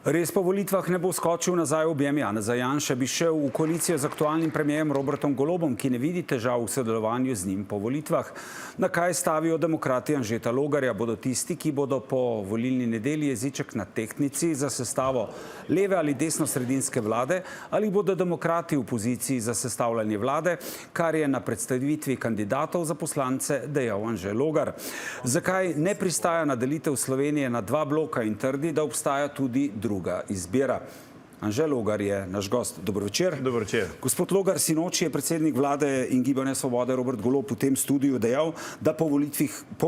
Res po volitvah ne bo skočil nazaj v objem Janeza Janše, bi šel v koalicijo z aktualnim premierjem Robertom Golobom, ki ne vidi težav v sodelovanju z njim po volitvah. Na kaj stavijo demokrati Anžeta Logarja? Bodo tisti, ki bodo po volilni nedelji jeziček na tehtnici za sestavo leve ali desno-sredinske vlade, ali bodo demokrati v poziciji za sestavljanje vlade, kar je na predstavitvi kandidatov za poslance dejal Anže Logar. Zakaj ne pristaja na delitev Slovenije na dva bloka in trdi, da obstaja tudi druga izbira? Anže Logar je naš gost. Dobro večer. Dobro večer. Gospod Logar, sinoči je predsednik vlade in Gibanja Svobode Robert Golob v tem studiu dejal, da po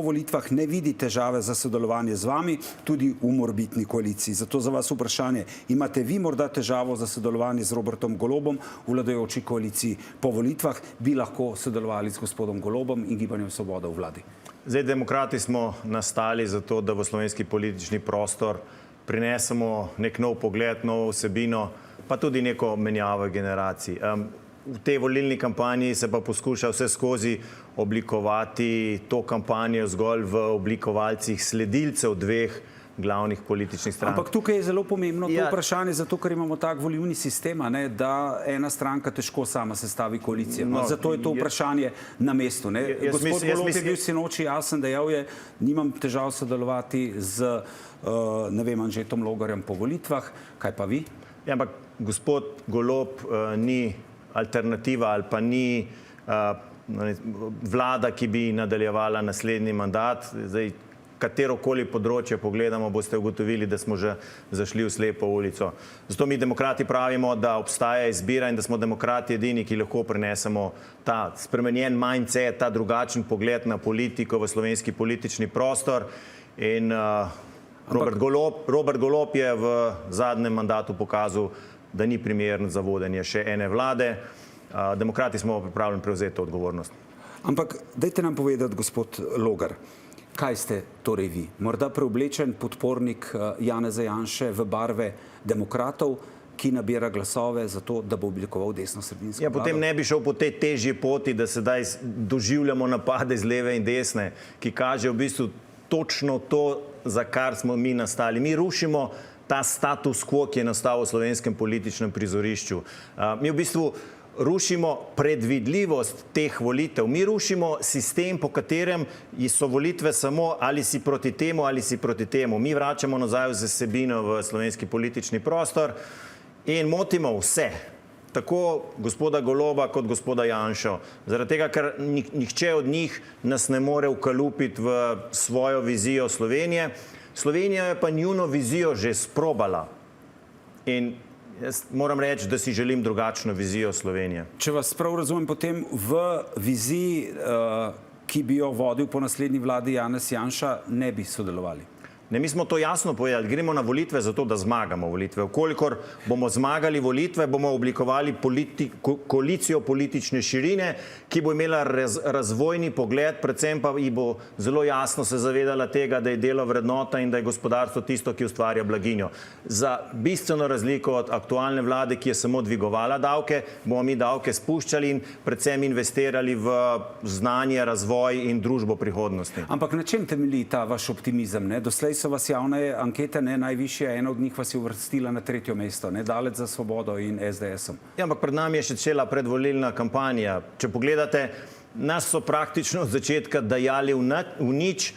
volitvah ne vidi težave za sodelovanje z vami, tudi v morebitni koaliciji. Zato za vas vprašanje, imate vi morda težavo za sodelovanje z Robertom Golobom v vladajoči koaliciji? Po volitvah bi lahko sodelovali z gospodom Golobom in Gibanjem Svobode v vladi. Zdaj, demokrati smo nastali zato, da v slovenski politični prostor prinesemo nek nov pogled, novo vsebino, pa tudi neko menjavo generacij. V tej volilni kampanji se pa poskuša vse skozi oblikovati to kampanjo zgolj v oblikovalcih sledilcev dveh glavnih političnih strank. Ampak tukaj je zelo pomembno to vprašanje, zato ker imamo tak volilni sistem, da ena stranka težko sama sestavi koalicijo. Zato je to vprašanje na mestu. Gospod Golob je bil sinoči jasen, dejal je, nimam težav sodelovati z Anžetom Logarjem po volitvah. Kaj pa vi? Ja, ampak gospod Golob ni alternativa ali pa ni vlada, ki bi nadaljevala naslednji mandat. Zdaj, katerokoli področje pogledamo, boste ugotovili, da smo že zašli v slepo ulico. Zato mi demokrati pravimo, da obstaja izbira in da smo demokrati edini, ki lahko prinesemo ta spremenjen mindset, ta drugačen pogled na politiko v slovenski politični prostor. In Robert Golob je v zadnjem mandatu pokazal, da ni primeren za vodenje še ene vlade. Demokrati smo pripravljeni prevzeti to odgovornost. Ampak dajte nam povedati, gospod Logar, kaj ste torej vi? Morda preoblečen podpornik Janeza Janše v barve demokratov, ki nabira glasove za to, da bo oblikoval desno-sredinsko vlado? Ja, potem ne bi šel po tej težji poti, da sedaj doživljamo napade z leve in desne, ki kaže v bistvu točno to, za kar smo mi nastali. Mi rušimo ta status quo, ki je nastal v slovenskem političnem prizorišču. Mi v bistvu rušimo predvidljivost teh volitev. Mi rušimo sistem, po katerem so volitve samo ali si proti temu ali si proti temu. Mi vračamo nazaj vsebino v slovenski politični prostor in motimo vse. Tako gospoda Goloba kot gospoda Janšo. Zaradi tega, ker nihče od njih nas ne more ukalupiti v svojo vizijo Slovenije. Slovenija je pa njuno vizijo že sprobala. In jaz moram reči, da si želim drugačno vizijo Slovenije. Če vas prav razumem, potem v viziji, ki bi jo vodil po naslednji vladi Janez Janša, ne bi sodelovali. Ne, mi smo to jasno povedali. Gremo na volitve zato, da zmagamo volitve. Vkolikor bomo zmagali volitve, bomo oblikovali koalicijo politične širine, ki bo imela razvojni pogled, predvsem pa ji bo zelo jasno se zavedala tega, da je delo vrednota in da je gospodarstvo tisto, ki ustvarja blaginjo. Za bistveno razliko od aktualne vlade, ki je samo dvigovala davke, bomo mi davke spuščali in predvsem investirali v znanje, razvoj in družbo prihodnosti. Ampak na čem temelji ta vaš optimizem? Doslej so vas javne ankete, najvišje, ena od njih vas je uvrstila na 3. mesto, daleč za Svobodo in SDS-om. Ja, ampak pred nami je še cela predvolilna kampanja. Če pogledate, nas so praktično od začetka dajali v nič.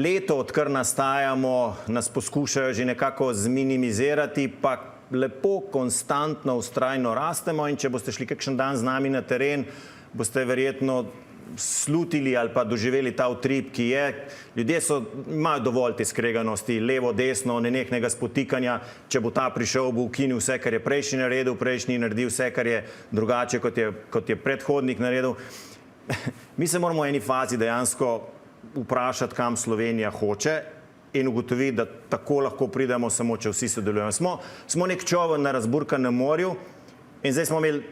Leto, odkar nastajamo, nas poskušajo že nekako zminimizirati, pa lepo, konstantno, vztrajno rastemo in če boste šli kakšen dan z nami na teren, boste verjetno slutili ali pa doživeli ta utrip, ki je. Ljudje imajo dovolj te skreganosti, levo, desno, nenehnega spotikanja. Če bo ta prišel, bo ukinil vse, kar je prejšnji naredil, prejšnji naredil vse, kar je drugače, kot je predhodnik naredil. Mi se moramo v eni fazi dejansko vprašati, kam Slovenija hoče in ugotoviti, da tako lahko pridemo samo, če vsi sodelujemo. Smo nek čoln na razburkanem morju in zdaj smo imeli,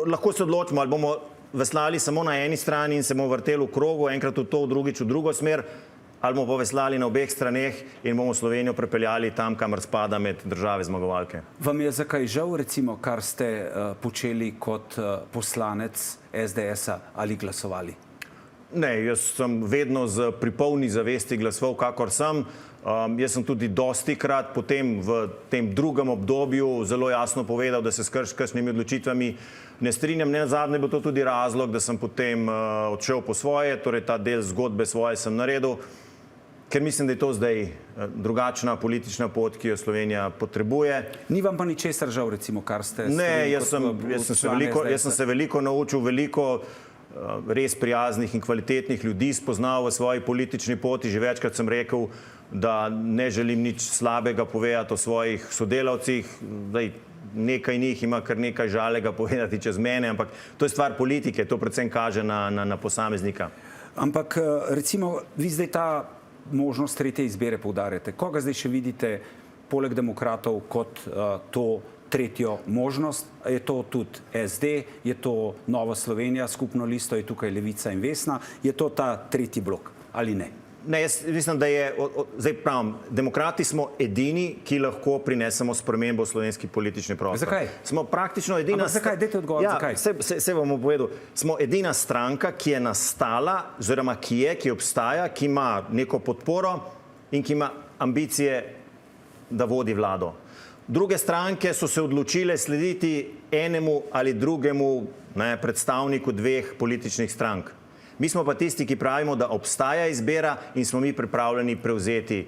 lahko se odločimo, ali bomo veslali samo na eni strani in se bomo vrteli v krogu, enkrat v to, drugič v drugo smer, ali bomo veslali na obeh straneh in bomo Slovenijo prepeljali tam, kamor spada med države zmagovalke. Vam je zakaj žal, recimo, kar ste počeli kot poslanec SDS-a ali glasovali? Ne, jaz sem vedno pri polni zavesti glasoval, kakor sem. Jaz sem tudi dostikrat potem v tem drugem obdobju zelo jasno povedal, da se s kakšnimi odločitvami ne strinjam. Nenazadnje bo to tudi razlog, da sem potem odšel po svoje, torej ta del zgodbe svoje sem naredil, ker mislim, da je to zdaj drugačna politična pot, ki jo Slovenija potrebuje. Ni vam pa ničesar žal, recimo, kar ste... Ne, jaz sem se veliko naučil, veliko res prijaznih in kvalitetnih ljudi spoznal v svoji politični poti. Že večkrat sem rekel, da ne želim nič slabega povedati o svojih sodelavcih. Nekaj njih ima kar nekaj žalega povedati čez mene, ampak to je stvar politike, to predvsem kaže na posameznika. Ampak recimo, vi zdaj ta možnost tretje izbire poudarjate. Koga zdaj še vidite, poleg demokratov, kot to tretjo možnost? Je to tudi SD, je to Nova Slovenija, skupno listo, je tukaj Levica in Vesna, je to ta tretji blok ali ne? Ne, jaz mislim, da je, zdaj pravim, demokrati smo edini, ki lahko prinesemo spremembo v slovenski politični prostor. Zakaj? Smo praktično edina... Ampak zakaj? Dajte odgovor, zakaj? Se vam bom povedal. Smo edina stranka, ki je nastala, oziroma ki obstaja, ki ima neko podporo in ki ima ambicije, da vodi vlado. Druge stranke so se odločile slediti enemu ali drugemu predstavniku dveh političnih strank. Mi smo pa tisti, ki pravimo, da obstaja izbira in smo mi pripravljeni prevzeti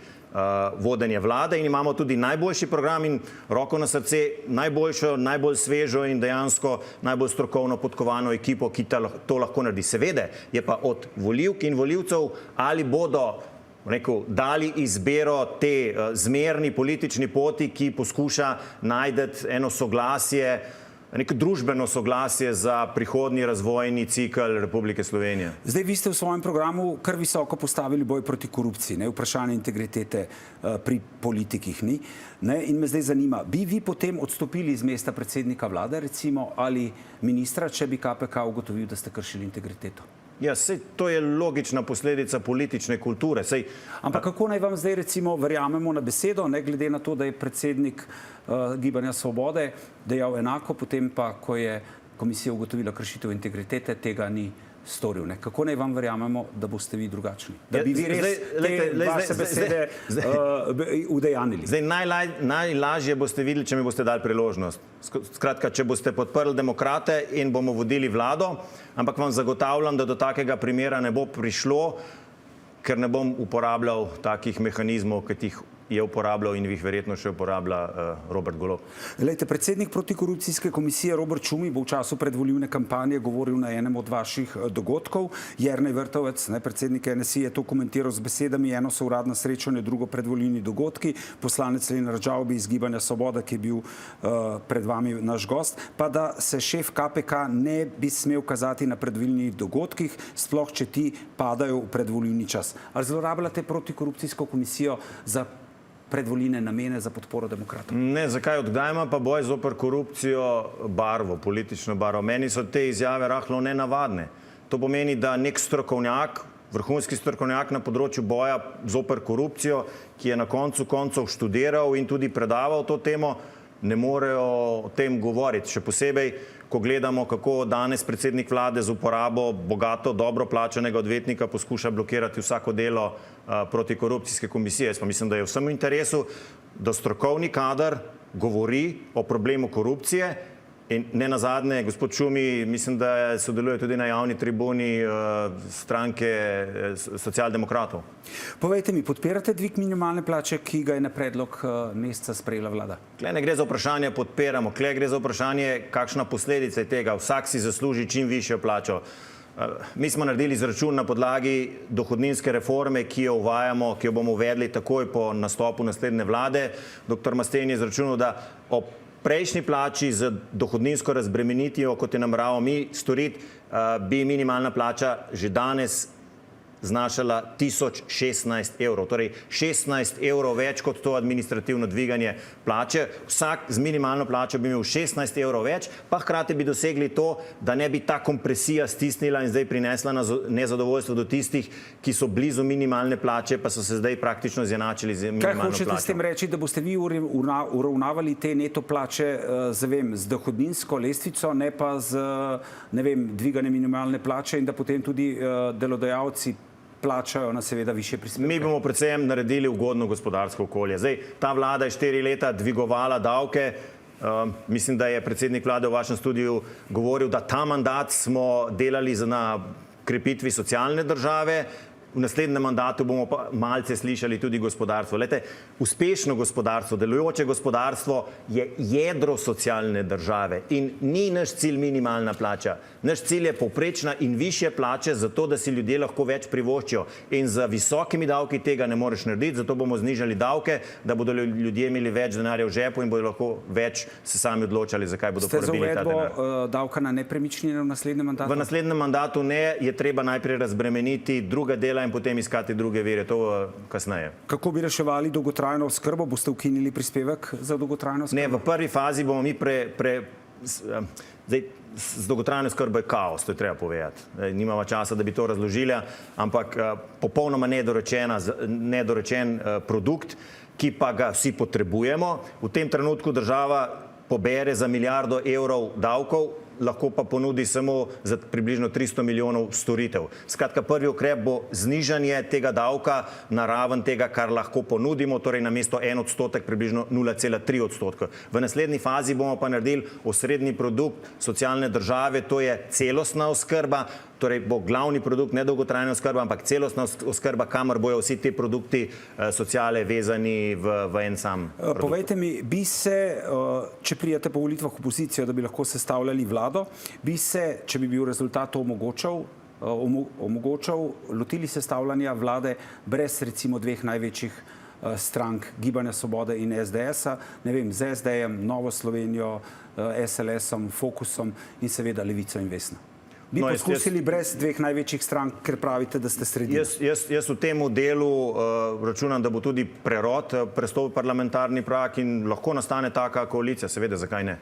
vodenje vlade in imamo tudi najboljši program in roko na srce, najboljšo, najbolj svežo in dejansko najbolj strokovno podkovano ekipo, ki to lahko naredi. Seveda je pa od volivk in volivcev, ali bodo dali izbiro te zmerni politični poti, ki poskuša najti eno soglasje, neko družbeno soglasje za prihodnji razvojni cikel Republike Slovenije. Zdaj, vi ste v svojem programu kar visoko postavili boj proti korupciji, vprašanje integritete pri politikih ni. In me zdaj zanima, bi vi potem odstopili iz mesta predsednika vlade, recimo, ali ministra, če bi KPK ugotovil, da ste kršili integriteto? Ja, sej to je logična posledica politične kulture. Ampak kako naj vam zdaj, recimo, verjamemo na besedo, ne glede na to, da je predsednik Gibanja Svobode dejal enako, potem pa, ko je komisija ugotovila kršitev integritete, tega ni storil. Kako naj vam verjamemo, da boste vi drugačni? Da bi vi res te vaše besede udejanili? Zdaj, najlažje boste videli, če mi boste dali priložnost. Skratka, če boste podprli demokrate in bomo vodili vlado, ampak vam zagotavljam, da do takega primera ne bo prišlo, ker ne bom uporabljal takih mehanizmov, kot jih je uporabljal in jih verjetno še uporablja Robert Golob. Glejte, predsednik protikorupcijske komisije Robert Šumi bo v času predvolilne kampanje govoril na enem od vaših dogodkov. Jernej Vrtovec, predsednik NSI, je to komentiral z besedami: eno so uradna srečanja, drugo predvolilni dogodki. Poslanec Lenart Žavbi iz Gibanja Svoboda, ki je bil pred vami naš gost, pa da se šef KPK ne bi smel kazati na predvolilnih dogodkih, sploh če ti padajo v predvolilni čas. Ali zlorabljate protikorupcijsko komisijo za predvoljene namene za podporo demokratom? Ne, zakaj? Odkdaj ima pa boj zoper korupcijo barvo, politično barvo? Meni so te izjave rahlo nenavadne. To pomeni, da nek strokovnjak, vrhunski strokovnjak na področju boja zoper korupcijo, ki je na koncu koncev študiral in tudi predaval to temo, ne morejo o tem govoriti. Še posebej, ko gledamo, kako danes predsednik vlade z uporabo bogato, dobro plačanega odvetnika poskuša blokirati vsako delo protikorupcijske komisije. Jaz pa mislim, da je v vsem interesu, da strokovni kader govori o problemu korupcije in ne nazadnje, gospod Šumi, mislim, da sodeluje tudi na javni tribuni stranke socialdemokratov. Povejte mi, podpirate dvig minimalne plače, ki ga je na predlog meseca sprejela vlada? Tukaj ne gre za vprašanje podpiramo, tukaj gre za vprašanje, kakšna posledica je tega. Vsak si zasluži čim višjo plačo. Mi smo naredili izračun na podlagi dohodninske reforme, ki jo uvajamo, ki jo bomo uvedli takoj po nastopu naslednje vlade. Dr. Masten je izračunal, da ob prejšnji plači z dohodninsko razbremenitvijo, kot je nameraval mi storiti, bi minimalna plača že danes znašala 1016 evrov. Torej 16 evrov več kot to administrativno dviganje plače. Vsak z minimalno plačo bi imel 16 evrov več, pa hkrati bi dosegli to, da ne bi ta kompresija stisnila in zdaj prinesla nezadovoljstvo do tistih, ki so blizu minimalne plače, pa so se zdaj praktično zjenačili z minimalno plačo. Kaj hočete s tem reči, da boste vi uravnavali te neto plače z dohodninsko lestvico, ne pa z dviganjem minimalne plače in da potem tudi delodajalci plačajo na seveda višje prispevke. Mi bomo predvsem naredili ugodno gospodarsko okolje. Zdaj, ta vlada je 4 leta dvigovala davke. Mislim, da je predsednik vlade v vašem studiu govoril, da ta mandat smo delali na krepitvi socialne države. V naslednjem mandatu bomo pa malce slišali tudi gospodarstvo. Glejte, uspešno gospodarstvo, delujoče gospodarstvo je jedro socialne države in ni naš cilj minimalna plača. Naš cilj je povprečna in višje plače, zato da si ljudje lahko več privoščijo. In z visokimi davki tega ne moreš narediti, zato bomo znižali davke, da bodo ljudje imeli več denarja v žepu in bodo lahko več se sami odločali, zakaj bodo porabili ta denar. Ste za uvedbo davka na nepremičnine v naslednjem mandatu? V naslednjem mandatu ne, je treba najprej razbremeniti druga dela in potem iskati druge vire, to kasneje. Kako bi reševali dolgotrajno oskrbo? Boste ukinili prispevek za dolgotrajno oskrbo? Ne, v prvi fazi bomo mi zdaj, z dolgotrajno oskrbo je kaos, to je treba povedati. Nimamo časa, da bi to razložili, ampak popolnoma nedorečen produkt, ki pa ga vsi potrebujemo. V tem trenutku država pobere za milijardo evrov davkov, lahko pa ponudi samo za približno 300 milijonov storitev. Skratka, prvi ukrep bo znižanje tega davka na raven tega, kar lahko ponudimo, torej namesto 1% približno 0,3%. V naslednji fazi bomo pa naredili osrednji produkt socialne države, to je celostna oskrba, torej bo glavni produkt ne dolgotrajna oskrba, ampak celostna oskrba, kamor bojo vsi ti produkti sociale vezani v en sam produkt. Povejte mi, bi se, če prijete po volitvah v opozicijo, da bi lahko sestavljali vlado, bi se, če bi bil rezultat omogočal, lotili sestavljanja vlade brez recimo dveh največjih strank Gibanja Svobode in SDS-a, ne vem, z SD-jem, Novo Slovenijo, SLS-om, Fokusom in seveda Levico in Vesno. Bi poskusili brez dveh največjih strank, ker pravite, da ste sredina? Jaz v tem delu računam, da bo tudi prerod prestopil parlamentarni prag in lahko nastane taka koalicija, seveda, zakaj ne.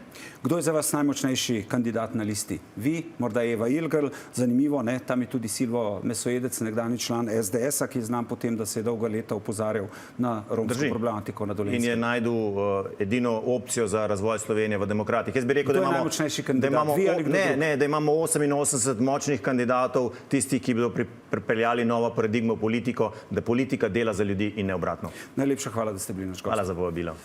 Kdo je za vas najmočnejši kandidat na listi? Vi, morda Eva Irgl, zanimivo, ne, tam je tudi Silvo Mesojedec, nekdanji član SDS-a, ki je znam potem, da se je dolga leta opozarjal na romsko problematiko na Dolenjskem. In je najdel edino opcijo za razvoj Slovenije v demokratih. Jaz bi rekel, da imamo najmočnejši kandidat? Ne, da imamo 88 močnih kandidatov, tisti, ki bodo pripeljali novo paradigmo politiko, da politika dela za ljudi in ne obratno. Najlepša hvala, da ste bili naš gost. Hvala za povabilo.